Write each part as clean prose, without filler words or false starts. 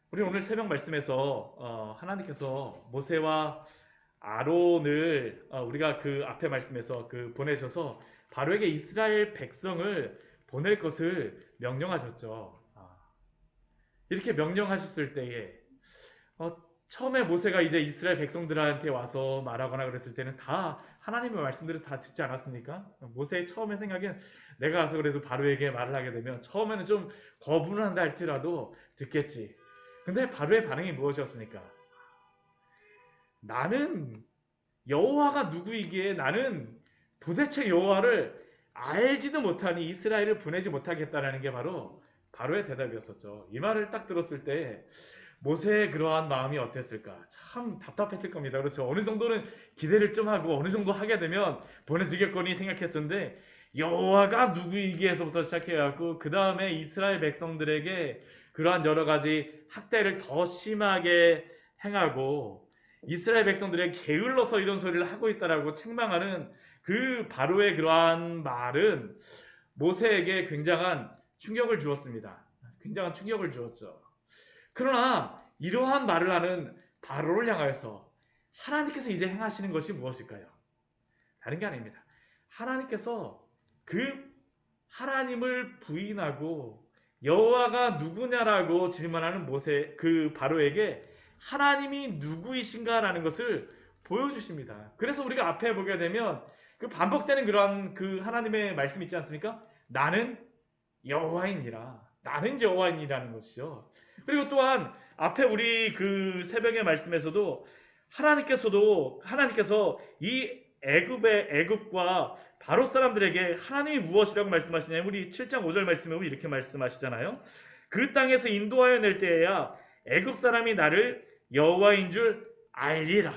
우리 오늘 새벽 말씀에서 하나님께서 모세와 아론을 우리가 그 앞에 말씀에서 보내셔서 바로에게 이스라엘 백성을 보낼 것을 명령하셨죠. 이렇게 명령하셨을 때에 어, 처음에 모세가 이제 이스라엘 백성들한테 와서 말하거나 그랬을 때는 다 하나님의 말씀들을 다 듣지 않았습니까? 모세의 처음의 생각은 내가 가서 그래서 바로에게 말을 하게 되면 처음에는 좀 거부는 한다 할지라도 듣겠지. 근데 바로의 반응이 무엇이었습니까? 나는 여호와가 누구이기에 나는 도대체 여호와를 알지도 못하니 이스라엘을 보내지 못하겠다라는 게 바로 바로의 대답이었었죠. 이 말을 딱 들었을 때 모세의 그러한 마음이 어땠을까? 참 답답했을 겁니다. 그렇죠. 어느 정도는 기대를 좀 하고 어느 정도 하게 되면 보내주겠거니 생각했었는데 여호와가 누구이기에서부터 시작해갖고 그 다음에 이스라엘 백성들에게 그러한 여러 가지 학대를 더 심하게 행하고 이스라엘 백성들에게 게을러서 이런 소리를 하고 있다라고 책망하는 그 바로의 그러한 말은 모세에게 굉장한 충격을 주었습니다. 굉장한 충격을 주었죠. 그러나 이러한 말을 하는 바로를 향하여서 하나님께서 이제 행하시는 것이 무엇일까요? 다른 게 아닙니다. 하나님께서 그 하나님을 부인하고 여호와가 누구냐라고 질문하는 모세 그 바로에게 하나님이 누구이신가라는 것을 보여주십니다. 그래서 우리가 앞에 보게 되면 그 반복되는 그런 그 하나님의 말씀 있지 않습니까? 나는 여호와이니라. 나는 여호와이니라는 것이죠. 그리고 또한 앞에 우리 그 새벽의 말씀에서도 하나님께서 이 애굽과 바로 사람들에게 하나님이 무엇이라고 말씀하시냐면 우리 7장 5절 말씀에 보면 이렇게 말씀하시잖아요. 그 땅에서 인도하여 낼 때에야 애굽 사람이 나를 여호와인 줄 알리라.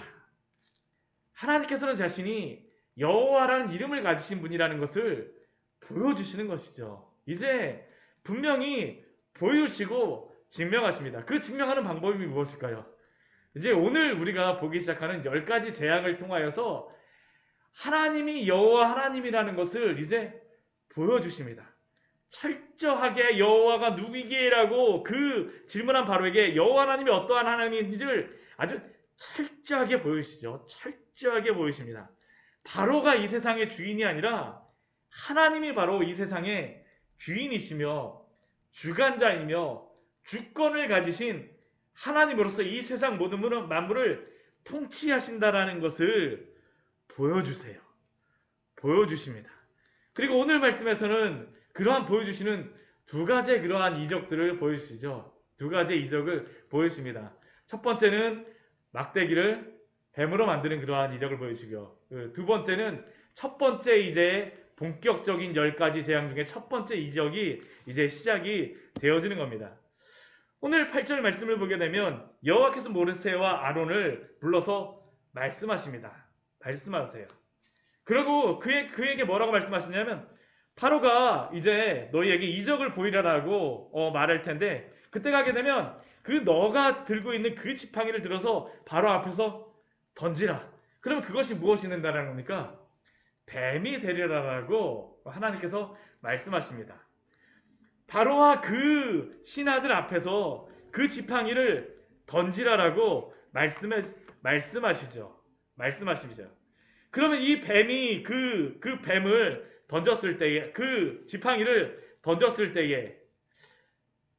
하나님께서는 자신이 여호와라는 이름을 가지신 분이라는 것을 보여주시는 것이죠. 이제 분명히 보여주시고 증명하십니다. 그 증명하는 방법이 무엇일까요? 이제 오늘 우리가 보기 시작하는 10가지 재앙을 통하여서 하나님이 여호와 하나님이라는 것을 이제 보여주십니다. 철저하게 여호와가 누구이게라고 그 질문한 바로에게 여호와 하나님이 어떠한 하나님인지를 아주 철저하게 보여주시죠. 철저하게 보여주십니다. 바로가 이 세상의 주인이 아니라 하나님이 바로 이 세상의 주인이시며 주관자이며 주권을 가지신 하나님으로서 이 세상 모든 만물을 통치하신다라는 것을 보여주세요. 보여주십니다. 그리고 오늘 말씀에서는 그러한 보여주시는 두 가지의 그러한 이적들을 보여주시죠. 두 가지의 이적을 보여주십니다. 첫 번째는 막대기를 뱀으로 만드는 그러한 이적을 보여주시고요. 두 번째는 첫 번째 이제 본격적인 10가지 재앙 중에 첫 번째 이적이 이제 시작이 되어지는 겁니다. 오늘 8절 말씀을 보게 되면 여호와께서 모세와 아론을 불러서 말씀하십니다. 말씀하세요. 그리고 그에게 뭐라고 말씀하시냐면 바로가 이제 너희에게 이적을 보이라라고 말할 텐데 그때 가게 되면 그 너가 들고 있는 그 지팡이를 들어서 바로 앞에서 던지라. 그러면 그것이 무엇이 된다는 겁니까? 뱀이 되리라라고 하나님께서 말씀하십니다. 바로와 그 신하들 앞에서 그 지팡이를 던지라라고 말씀하시죠. 말씀하시죠. 그러면 이 뱀이 그 뱀을 던졌을 때에 그 지팡이를 던졌을 때에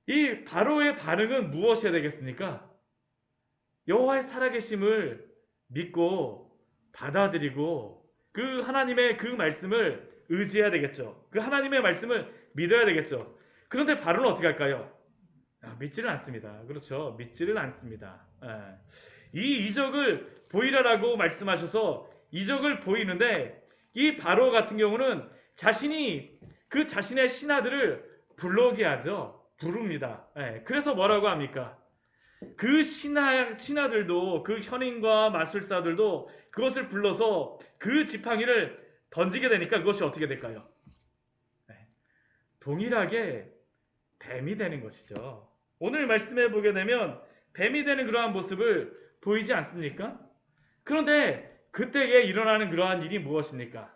이 바로의 반응은 무엇이어야 되겠습니까? 여호와의 살아계심을 믿고 받아들이고 그 하나님의 그 말씀을 의지해야 되겠죠. 그 하나님의 말씀을 믿어야 되겠죠. 그런데 바로는 어떻게 할까요? 믿지를 않습니다. 그렇죠. 믿지를 않습니다. 이 이적을 보이라라고 말씀하셔서 이적을 보이는데 이 바로 같은 경우는 자신이 그 자신의 신하들을 불러오게 하죠. 부릅니다. 그래서 뭐라고 합니까? 그 신하들도 그 현인과 마술사들도 그것을 불러서 그 지팡이를 던지게 되니까 그것이 어떻게 될까요? 동일하게 뱀이 되는 것이죠. 오늘 말씀해 보게 되면 뱀이 되는 그러한 모습을 보이지 않습니까? 그런데 그때에 일어나는 그러한 일이 무엇입니까?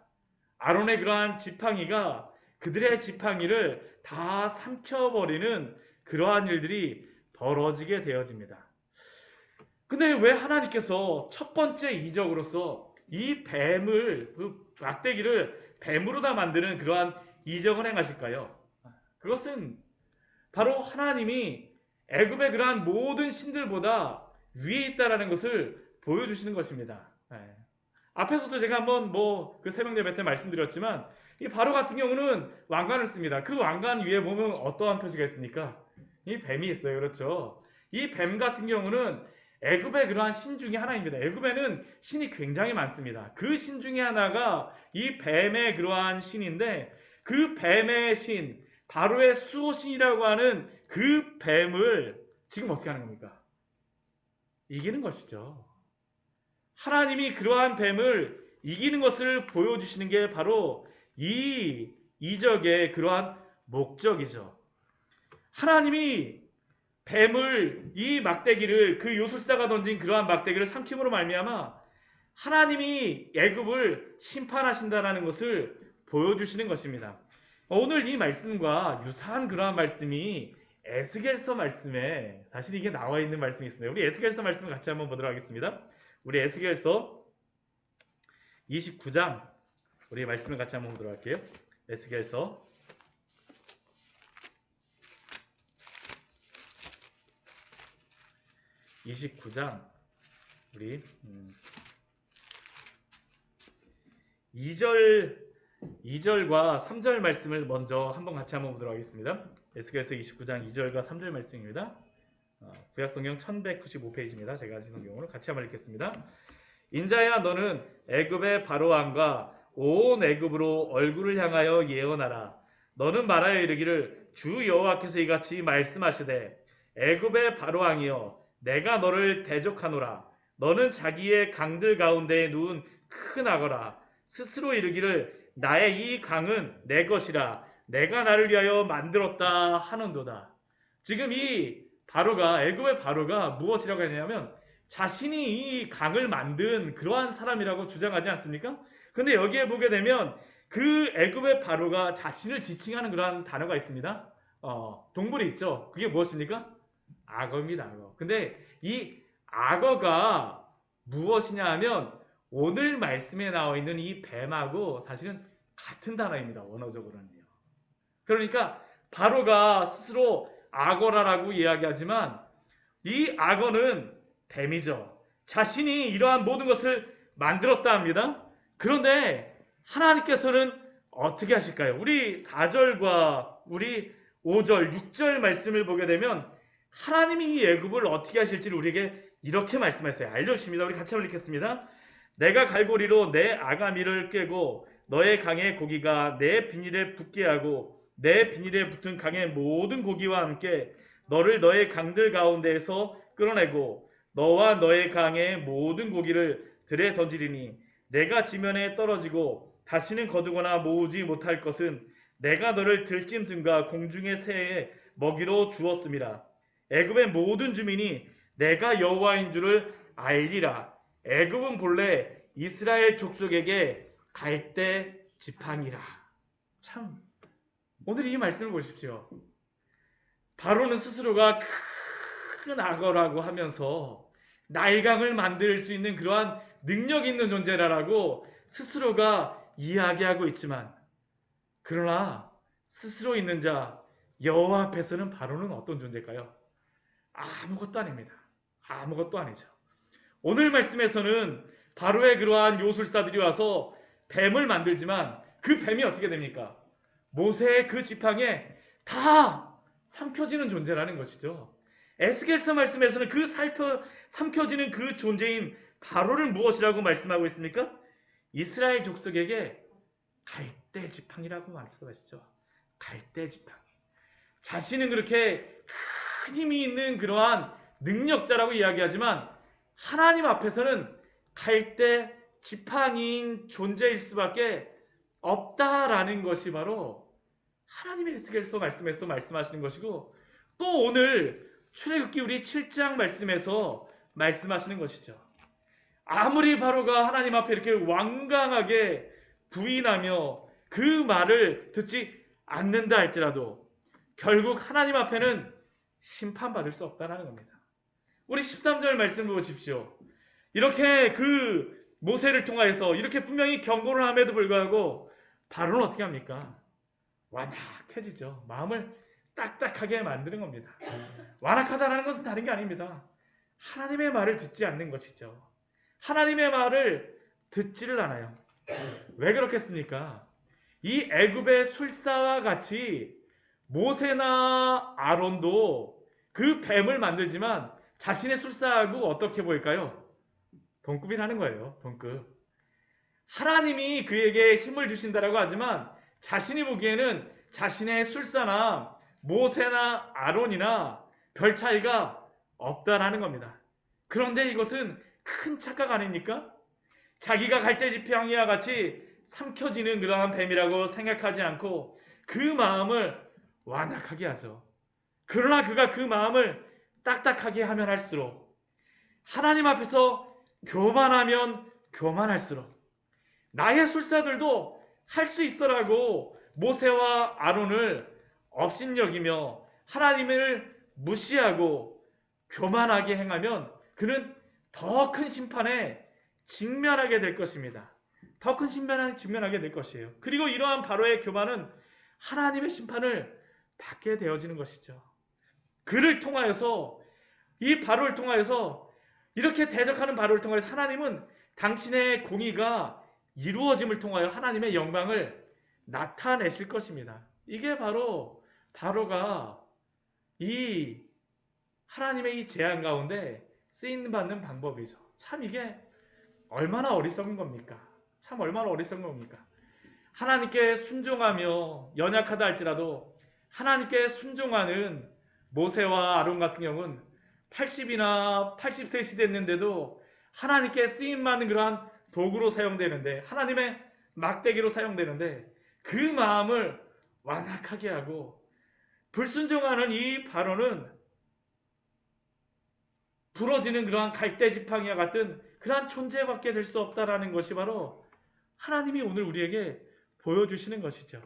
아론의 그러한 지팡이가 그들의 지팡이를 다 삼켜버리는 그러한 일들이 벌어지게 되어집니다. 근데 왜 하나님께서 첫 번째 이적으로서 이 뱀을, 그 막대기를 뱀으로 다 만드는 그러한 이적을 행하실까요? 그것은 바로 하나님이 애굽의 그러한 모든 신들보다 위에 있다라는 것을 보여주시는 것입니다. 앞에서도 제가 한번 그 새벽 예배 때 말씀드렸지만 이 바로 같은 경우는 왕관을 씁니다. 그 왕관 위에 보면 어떠한 표시가 있습니까? 이 뱀이 있어요. 그렇죠? 이 뱀 같은 경우는 애굽의 그러한 신 중에 하나입니다. 애굽에는 신이 굉장히 많습니다. 그 신 중에 하나가 이 뱀의 그러한 신인데 그 뱀의 신, 바로의 수호신이라고 하는 그 뱀을 지금 어떻게 하는 겁니까? 이기는 것이죠. 하나님이 그러한 뱀을 이기는 것을 보여주시는 게 바로 이 이적의 그러한 목적이죠. 하나님이 뱀을, 이 막대기를, 그 요술사가 던진 그러한 막대기를 삼킴으로 말미암아 하나님이 애굽을 심판하신다라는 것을 보여주시는 것입니다. 오늘 이 말씀과 유사한 그러한 말씀이 에스겔서 말씀에 사실 이게 나와 있는 말씀이 있습니다. 우리 에스겔서 말씀을 같이 한번 보도록 하겠습니다. 우리 에스겔서 29장 우리 말씀을 같이 한번 보도록 할게요. 에스겔서 29장 우리 2절과 3절 말씀을 먼저 같이 한번 보도록 하겠습니다. 에스겔서 29장 2절과 3절 말씀입니다. 구약성경 1195페이지입니다. 제가 가진 성경으로 같이 한번 읽겠습니다. 인자야, 너는 애굽의 바로왕과 온 애굽으로 얼굴을 향하여 예언하라. 너는 말하여 이르기를 주 여호와께서 이같이 말씀하시되 애굽의 바로왕이여, 내가 너를 대적하노라. 너는 자기의 강들 가운데에 누운 큰 악어라. 스스로 이르기를 나의 이 강은 내 것이라. 내가 나를 위하여 만들었다 하는도다. 지금 이 바로가, 애굽의 바로가 무엇이라고 하냐면 자신이 이 강을 만든 그러한 사람이라고 주장하지 않습니까? 근데 여기에 보게 되면 그 애굽의 바로가 자신을 지칭하는 그러한 단어가 있습니다. 동물이 있죠. 그게 무엇입니까? 악어입니다. 악어. 근데 이 악어가 무엇이냐 하면 오늘 말씀에 나와 있는 이 뱀하고 사실은 같은 단어입니다. 원어적으로는요. 그러니까 바로가 스스로 악어라고 이야기하지만 이 악어는 뱀이죠. 자신이 이러한 모든 것을 만들었다 합니다. 그런데 하나님께서는 어떻게 하실까요? 우리 4절과 우리 5절, 6절 말씀을 보게 되면 하나님이 이 애굽을 어떻게 하실지를 우리에게 이렇게 말씀하셨어요. 알려주십니다. 우리 같이 한번 읽겠습니다. 내가 갈고리로 내 아가미를 꿰고 너의 강의 고기가 내 비닐에 붙게 하고 내 비닐에 붙은 강의 모든 고기와 함께 너를 너의 강들 가운데에서 끌어내고 너와 너의 강의 모든 고기를 들에 던지리니 내가 지면에 떨어지고 다시는 거두거나 모으지 못할 것은 내가 너를 들짐승과 공중의 새에 먹이로 주었음이라. 애굽의 모든 주민이 내가 여호와인 줄을 알리라. 애굽은 본래 이스라엘 족속에게 갈대 지팡이라. 참, 오늘 이 말씀을 보십시오. 바로는 스스로가 큰 악어라고 하면서 나일강을 만들 수 있는 그러한 능력 있는 존재라고 스스로가 이야기하고 있지만, 그러나 스스로 있는 자 여호와 앞에서는 바로는 어떤 존재일까요? 아무것도 아닙니다. 아무것도 아니죠. 오늘 말씀에서는 바로의 그러한 요술사들이 와서 뱀을 만들지만 그 뱀이 어떻게 됩니까? 모세의 그 지팡이에 다 삼켜지는 존재라는 것이죠. 에스겔서 말씀에서는 그 삼켜지는 그 존재인 바로를 무엇이라고 말씀하고 있습니까? 이스라엘 족속에게 갈대 지팡이라고 말씀하시죠. 갈대 지팡이. 자신은 그렇게 큰 힘이 있는 그러한 능력자라고 이야기하지만 하나님 앞에서는 갈대 지팡이인 존재일 수밖에 없다라는 것이 바로 하나님의 에스겔서 말씀에서 말씀하시는 것이고, 또 오늘 출애굽기 우리 7장 말씀에서 말씀하시는 것이죠. 아무리 바로가 하나님 앞에 이렇게 완강하게 부인하며 그 말을 듣지 않는다 할지라도 결국 하나님 앞에는 심판받을 수 없다는 겁니다. 우리 13절 말씀 보십시오. 이렇게 그 모세를 통하여서 이렇게 분명히 경고를 함에도 불구하고 바로는 어떻게 합니까? 완악해지죠. 마음을 딱딱하게 만드는 겁니다. 완악하다는 것은 다른 게 아닙니다. 하나님의 말을 듣지 않는 것이죠. 하나님의 말을 듣지를 않아요. 왜 그렇겠습니까? 이 애굽의 술사와 같이 모세나 아론도 그 뱀을 만들지만 자신의 술사하고 어떻게 보일까요? 동급이라는 거예요. 동급. 하나님이 그에게 힘을 주신다라고 하지만 자신이 보기에는 자신의 술사나 모세나 아론이나 별 차이가 없다라는 겁니다. 그런데 이것은 큰 착각 아닙니까? 자기가 갈대지팡이와 같이 삼켜지는 그러한 뱀이라고 생각하지 않고 그 마음을 완악하게 하죠. 그러나 그가 그 마음을 딱딱하게 하면 할수록 하나님 앞에서 교만하면 교만할수록 나의 술사들도 할 수 있어라고 모세와 아론을 업신여기며 하나님을 무시하고 교만하게 행하면 그는 더 큰 심판에 직면하게 될 것입니다. 더 큰 심판에 직면하게 될 것이에요. 그리고 이러한 바로의 교만은 하나님의 심판을 받게 되어지는 것이죠. 그를 통하여서 이 바로를 통하여서 이렇게 대적하는 바로를 통하여서 하나님은 당신의 공의가 이루어짐을 통하여 하나님의 영광을 나타내실 것입니다. 이게 바로 바로가 이 하나님의 이 재앙 가운데 쓰임받는 방법이죠. 참 이게 얼마나 어리석은 겁니까? 참 얼마나 어리석은 겁니까? 하나님께 순종하며 연약하다 할지라도 하나님께 순종하는 모세와 아론 같은 경우는 80이나 80세 됐는데도 하나님께 쓰임받는 그러한 도구로 사용되는데 하나님의 막대기로 사용되는데 그 마음을 완악하게 하고 불순종하는 이 바로는 부러지는 그러한 갈대지팡이와 같은 그러한 존재밖에 될 수 없다라는 것이 바로 하나님이 오늘 우리에게 보여주시는 것이죠.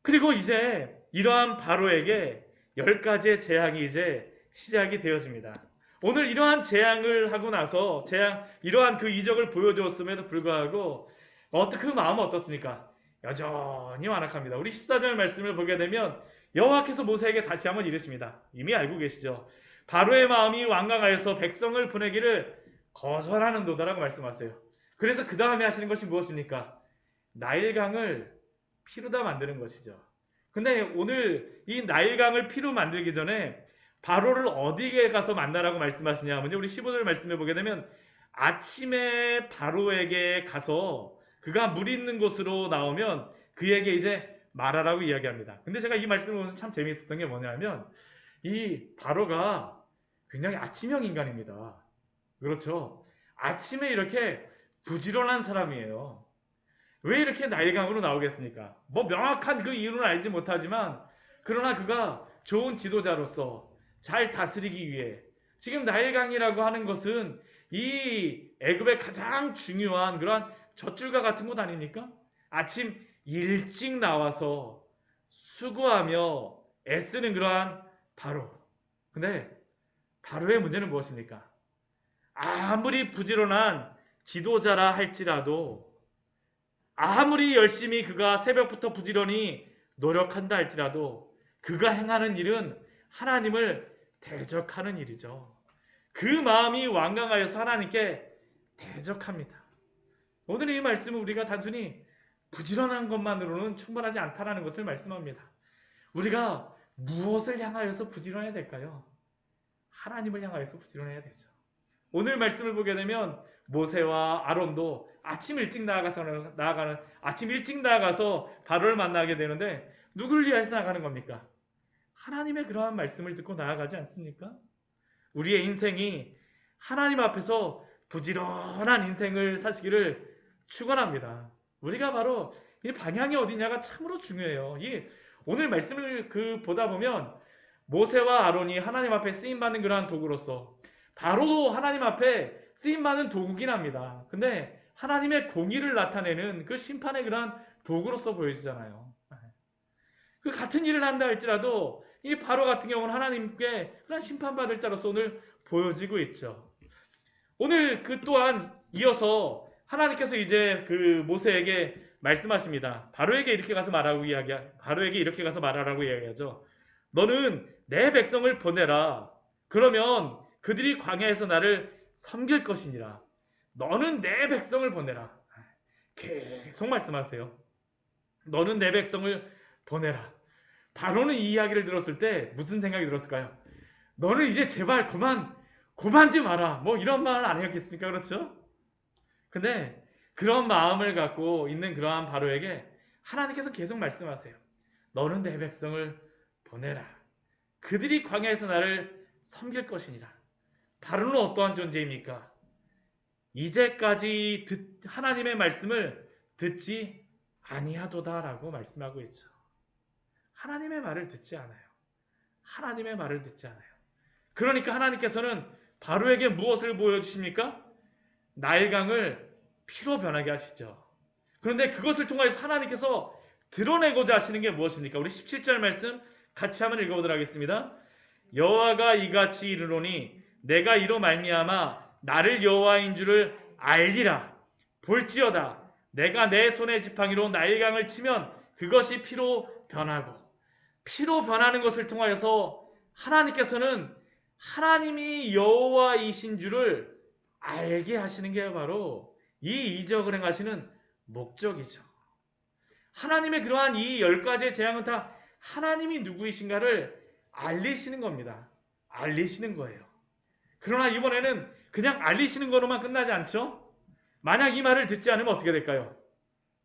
그리고 이제 이러한 바로에게 10가지의 재앙이 이제 시작이 되어집니다. 오늘 이러한 재앙을 하고 나서 이러한 그 이적을 보여주었음에도 불구하고 그 마음은 어떻습니까? 여전히 완악합니다. 우리 14절 말씀을 보게 되면 여호와께서 모세에게 다시 한번 이르십니다. 이미 알고 계시죠? 바로의 마음이 완강하여서 백성을 보내기를 거절하는도다라고 말씀하세요. 그래서 그 다음에 하시는 것이 무엇입니까? 나일강을 피로다 만드는 것이죠. 근데 오늘 이 나일강을 피로 만들기 전에 바로를 어디에 가서 만나라고 말씀하시냐 하면요, 우리 15절 말씀을 보게 되면 아침에 바로에게 가서 그가 물 있는 곳으로 나오면 그에게 이제 말하라고 이야기합니다. 근데 제가 이 말씀을 보면서 참 재미있었던 게 뭐냐면 이 바로가 굉장히 아침형 인간입니다. 그렇죠? 아침에 이렇게 부지런한 사람이에요. 왜 이렇게 나일강으로 나오겠습니까? 뭐 명확한 그 이유는 알지 못하지만 그러나 그가 좋은 지도자로서 잘 다스리기 위해 지금 나일강이라고 하는 것은 이 애굽의 가장 중요한 그러한 젖줄과 같은 곳 아닙니까? 아침 일찍 나와서 수고하며 애쓰는 그러한 바로. 근데 바로의 문제는 무엇입니까? 아무리 부지런한 지도자라 할지라도 아무리 열심히 그가 새벽부터 부지런히 노력한다 할지라도 그가 행하는 일은 하나님을 대적하는 일이죠. 그 마음이 완강하여서 하나님께 대적합니다. 오늘 이 말씀은 우리가 단순히 부지런한 것만으로는 충분하지 않다는 것을 말씀합니다. 우리가 무엇을 향하여서 부지런해야 될까요? 하나님을 향하여서 부지런해야 되죠. 오늘 말씀을 보게 되면 모세와 아론도 아침 일찍 나가서 바로를 만나게 되는데 누구를 위해서 나가는 겁니까? 하나님의 그러한 말씀을 듣고 나아가지 않습니까? 우리의 인생이 하나님 앞에서 부지런한 인생을 사시기를 축원합니다. 우리가 바로 이 방향이 어디냐가 참으로 중요해요. 오늘 말씀을 보다 보면 모세와 아론이 하나님 앞에 쓰임받는 그러한 도구로서 바로도 하나님 앞에 쓰임받는 도구긴 합니다. 근데 하나님의 공의를 나타내는 그 심판의 그러한 도구로서 보여지잖아요. 그 같은 일을 한다 할지라도 이 바로 같은 경우는 하나님께 그런 심판받을 자로서 오늘 보여지고 있죠. 오늘 그 또한 이어서 하나님께서 이제 그 모세에게 말씀하십니다. 바로에게 이렇게 가서 말하고 바로에게 이렇게 가서 말하라고 이야기하죠. 너는 내 백성을 보내라. 그러면 그들이 광야에서 나를 섬길 것이니라. 너는 내 백성을 보내라. 계속 말씀하세요. 너는 내 백성을 보내라. 바로는 이 이야기를 들었을 때 무슨 생각이 들었을까요? 너는 이제 제발 그만 좀 하라. 뭐 이런 말을 안 했겠습니까? 그렇죠? 근데 그런 마음을 갖고 있는 그러한 바로에게 하나님께서 계속 말씀하세요. 너는 내 백성을 보내라. 그들이 광야에서 나를 섬길 것이니라. 바로는 어떠한 존재입니까? 이제까지 하나님의 말씀을 듣지 아니하도다라고 말씀하고 있죠. 하나님의 말을 듣지 않아요. 하나님의 말을 듣지 않아요. 그러니까 하나님께서는 바로에게 무엇을 보여주십니까? 나일강을 피로 변하게 하시죠. 그런데 그것을 통해서 하나님께서 드러내고자 하시는 게 무엇입니까? 우리 17절 말씀 같이 한번 읽어보도록 하겠습니다. 여호와가 이같이 이르노니 내가 이로 말미암아 나를 여호와인 줄을 알리라. 볼지어다 내가 내 손의 지팡이로 나일강을 치면 그것이 피로 변하고, 피로 변하는 것을 통하여서 하나님께서는 하나님이 여호와이신 줄을 알게 하시는 게 바로 이 이적을 행하시는 목적이죠. 하나님의 그러한 이 10가지의 재앙은 다 하나님이 누구이신가를 알리시는 겁니다. 알리시는 거예요. 그러나 이번에는 그냥 알리시는 거로만 끝나지 않죠? 만약 이 말을 듣지 않으면 어떻게 될까요?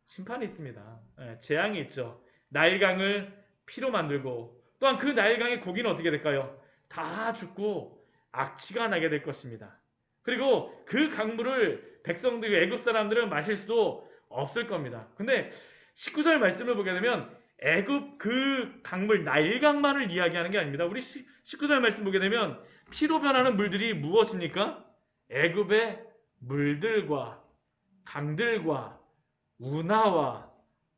심판이 있습니다. 재앙이 있죠. 나일강을 피로 만들고, 또한 그 나일강의 고기는 어떻게 될까요? 다 죽고 악취가 나게 될 것입니다. 그리고 그 강물을 백성들, 애굽 사람들은 마실 수도 없을 겁니다. 근데 19절 말씀을 보게 되면 애굽 그 강물 나일강만을 이야기하는 게 아닙니다. 우리 19절 말씀 보게 되면 피로 변하는 물들이 무엇입니까? 애굽의 물들과 강들과 운하와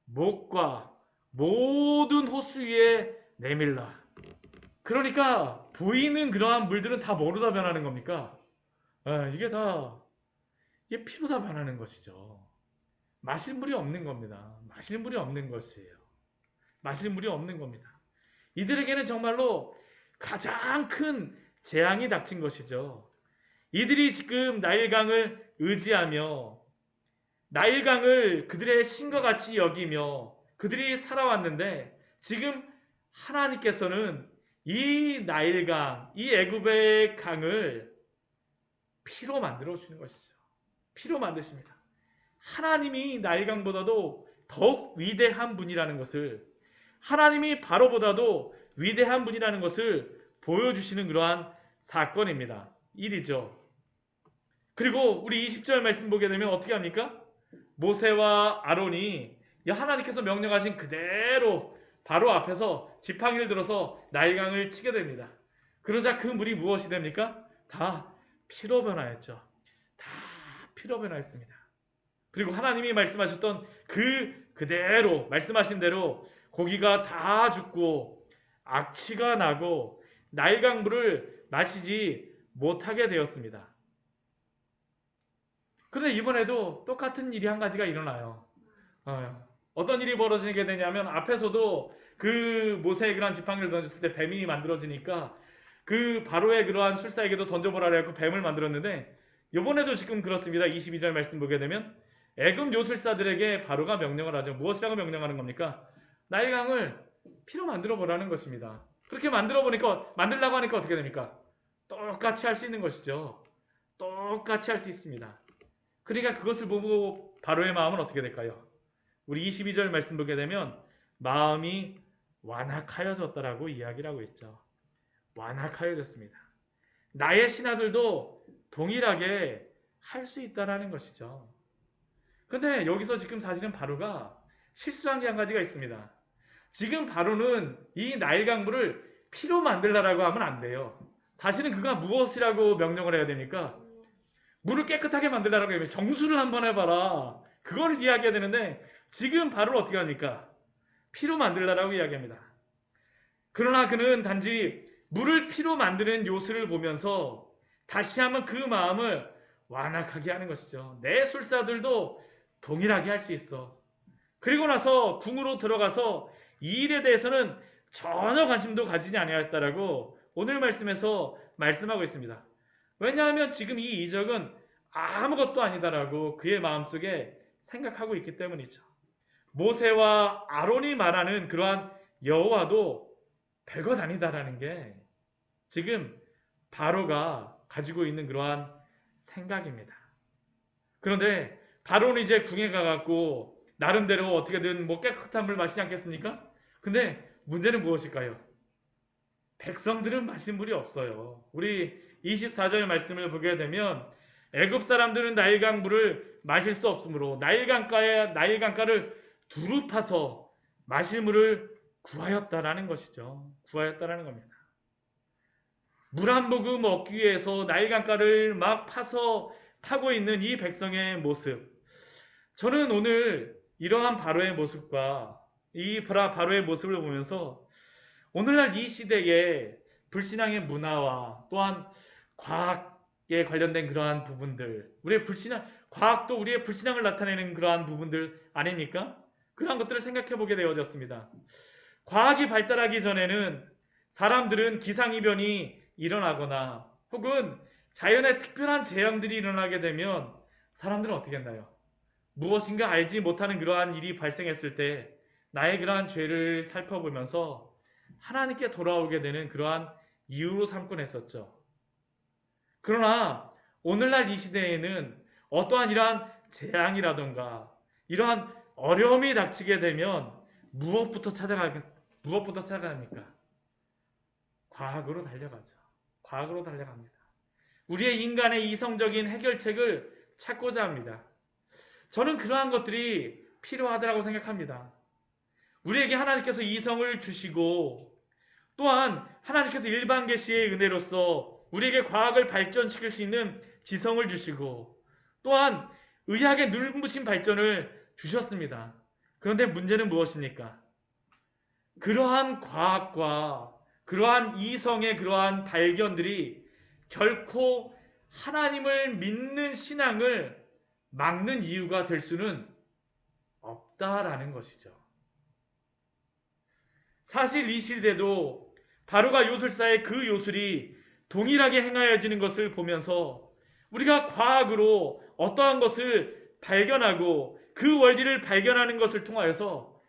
목과 모든 호수 위에 내밀라. 그러니까 보이는 그러한 물들은 다 뭐로 다 변하는 겁니까? 이게 피로 다 변하는 것이죠. 마실 물이 없는 겁니다. 마실 물이 없는 것이에요. 마실 물이 없는 겁니다. 이들에게는 정말로 가장 큰 재앙이 닥친 것이죠. 이들이 지금 나일강을 의지하며 나일강을 그들의 신과 같이 여기며 그들이 살아왔는데, 지금 하나님께서는 이 나일강, 이 애굽의 강을 피로 만들어 주시는 것이죠. 피로 만드십니다. 하나님이 나일강보다도 더욱 위대한 분이라는 것을, 하나님이 바로보다도 위대한 분이라는 것을 보여주시는 그러한 사건입니다. 일이죠. 그리고 우리 20절 말씀 보게 되면 어떻게 합니까? 모세와 아론이 하나님께서 명령하신 그대로 바로 앞에서 지팡이를 들어서 나일강을 치게 됩니다. 그러자 그 물이 무엇이 됩니까? 다 피로 변하였죠. 다 피로 변하였습니다. 그리고 하나님이 말씀하셨던 그대로 말씀하신 대로 고기가 다 죽고 악취가 나고 나일강 물을 마시지 못하게 되었습니다. 그런데 이번에도 똑같은 일이 한 가지가 일어나요. 어떤 일이 벌어지게 되냐면, 앞에서도 그 모세의 그러한 지팡이를 던졌을 때 뱀이 만들어지니까 그 바로의 그러한 술사에게도 던져보라 그래서 뱀을 만들었는데, 이번에도 지금 그렇습니다. 22절 말씀 보게 되면 애굽 요술사들에게 바로가 명령을 하죠. 무엇이라고 명령하는 겁니까? 나일강을 피로 만들어 보라는 것입니다. 그렇게 만들려고 하니까 어떻게 됩니까? 똑같이 할 수 있는 것이죠. 똑같이 할 수 있습니다. 그러니까 그것을 보고 바로의 마음은 어떻게 될까요? 우리 22절 말씀 보게 되면 마음이 완악하여졌다라고 이야기를 하고 있죠. 완악하여졌습니다. 나의 신하들도 동일하게 할 수 있다라는 것이죠. 근데 여기서 지금 사실은 바로가 실수한 게 한 가지가 있습니다. 지금 바로는 이 나일강물을 피로 만들라라고 하면 안 돼요. 사실은 그가 무엇이라고 명령을 해야 됩니까? 물을 깨끗하게 만들라라고 하면 정수를 한번 해봐라. 그걸 이야기해야 되는데, 지금 바로는 어떻게 합니까? 피로 만들라라고 이야기합니다. 그러나 그는 단지 물을 피로 만드는 요술을 보면서 다시 한번 그 마음을 완악하게 하는 것이죠. 내 술사들도 동일하게 할 수 있어. 그리고 나서 궁으로 들어가서 이 일에 대해서는 전혀 관심도 가지지 아니하였다라고 오늘 말씀에서 말씀하고 있습니다. 왜냐하면 지금 이 이적은 아무것도 아니다라고 그의 마음속에 생각하고 있기 때문이죠. 모세와 아론이 말하는 그러한 여호와도 별것 아니다라는 게 지금 바로가 가지고 있는 그러한 생각입니다. 그런데 바로는 이제 궁에 가갖고 나름대로 어떻게든 뭐 깨끗한 물 마시지 않겠습니까? 근데 문제는 무엇일까요? 백성들은 마실 물이 없어요. 우리 24절 말씀을 보게 되면 애굽 사람들은 나일강 물을 마실 수 없으므로 나일강가를 두루 파서 마실 물을 구하였다라는 것이죠. 구하였다라는 겁니다. 물 한 모금 얻기 위해서 나일강가를 막 파고 있는 이 백성의 모습. 저는 오늘 이러한 바로의 모습과 이 바로의 모습을 보면서 오늘날 이 시대의 불신앙의 문화와 또한 과학에 관련된 그러한 부분들, 우리의 불신앙, 과학도 우리의 불신앙을 나타내는 그러한 부분들 아닙니까? 그러한 것들을 생각해 보게 되어졌습니다. 과학이 발달하기 전에는 사람들은 기상이변이 일어나거나 혹은 자연의 특별한 재앙들이 일어나게 되면 사람들은 어떻게 했나요? 무엇인가 알지 못하는 그러한 일이 발생했을 때 나의 그러한 죄를 살펴보면서 하나님께 돌아오게 되는 그러한 이유로 삼곤 했었죠. 그러나 오늘날 이 시대에는 어떠한 이러한 재앙이라던가 이러한 어려움이 닥치게 되면 무엇부터 찾아갑니까? 과학으로 달려가죠. 과학으로 달려갑니다. 우리의 인간의 이성적인 해결책을 찾고자 합니다. 저는 그러한 것들이 필요하다고 생각합니다. 우리에게 하나님께서 이성을 주시고 또한 하나님께서 일반 계시의 은혜로서 우리에게 과학을 발전시킬 수 있는 지성을 주시고 또한 의학의 눈부신 발전을 주셨습니다. 그런데 문제는 무엇입니까? 그러한 과학과 그러한 이성의 그러한 발견들이 결코 하나님을 믿는 신앙을 막는 이유가 될 수는 없다라는 것이죠. 사실 이 시대도 바로가 요술사의 그 요술이 동일하게 행하여지는 것을 보면서 우리가 과학으로 어떠한 것을 발견하고 그 원리를 발견하는 것을 통하여서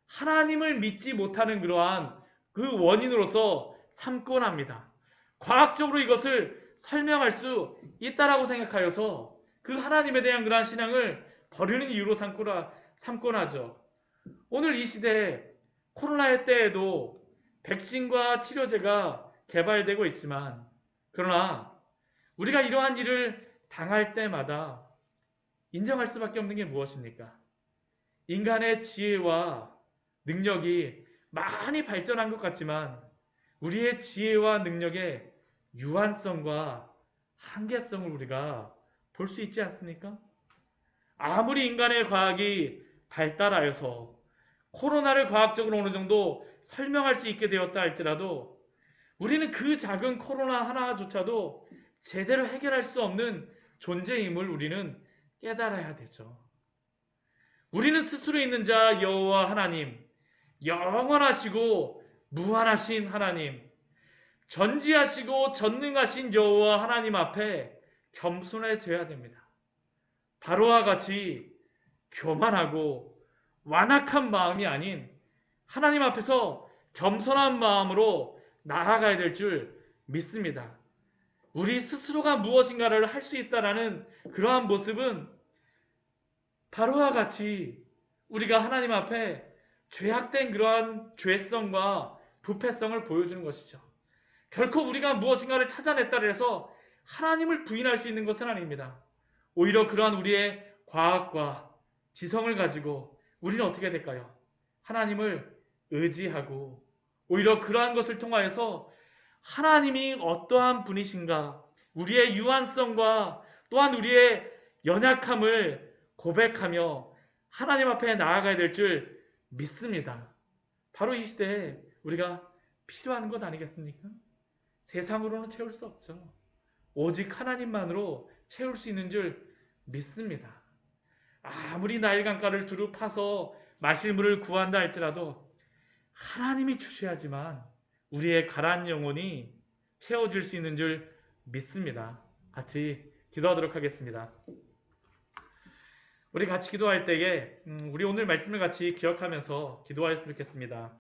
하나님을 믿지 못하는 그러한 그 원인으로서 삼곤 합니다. 과학적으로 이것을 설명할 수 있다라고 생각하여서 그 하나님에 대한 그러한 신앙을 버리는 이유로 삼곤 하죠. 오늘 이 시대에 코로나의 때에도 백신과 치료제가 개발되고 있지만 그러나 우리가 이러한 일을 당할 때마다 인정할 수밖에 없는 게 무엇입니까? 인간의 지혜와 능력이 많이 발전한 것 같지만 우리의 지혜와 능력의 유한성과 한계성을 우리가 볼 수 있지 않습니까? 아무리 인간의 과학이 발달하여서 코로나를 과학적으로 어느 정도 설명할 수 있게 되었다 할지라도 우리는 그 작은 코로나 하나조차도 제대로 해결할 수 없는 존재임을 우리는 깨달아야 되죠. 우리는 스스로 있는 자 여호와 하나님, 영원하시고 무한하신 하나님, 전지하시고 전능하신 여호와 하나님 앞에 겸손해져야 됩니다. 바로와 같이 교만하고 완악한 마음이 아닌 하나님 앞에서 겸손한 마음으로 나아가야 될 줄 믿습니다. 우리 스스로가 무엇인가를 할 수 있다라는 그러한 모습은 바로와 같이 우리가 하나님 앞에 죄악된 그러한 죄성과 부패성을 보여주는 것이죠. 결코 우리가 무엇인가를 찾아냈다 해서 하나님을 부인할 수 있는 것은 아닙니다. 오히려 그러한 우리의 과학과 지성을 가지고 우리는 어떻게 될까요? 하나님을 의지하고 오히려 그러한 것을 통하여서 하나님이 어떠한 분이신가 우리의 유한성과 또한 우리의 연약함을 고백하며 하나님 앞에 나아가야 될 줄 믿습니다. 바로 이 시대에 우리가 필요한 것 아니겠습니까? 세상으로는 채울 수 없죠. 오직 하나님만으로 채울 수 있는 줄 믿습니다. 아무리 나일 강가를 두루 파서 마실 물을 구한다 할지라도 하나님이 주셔야지만 우리의 가라앉은 영혼이 채워질 수 있는 줄 믿습니다. 같이 기도하도록 하겠습니다. 우리 같이 기도할 때에 우리 오늘 말씀을 같이 기억하면서 기도하였으면 좋겠습니다.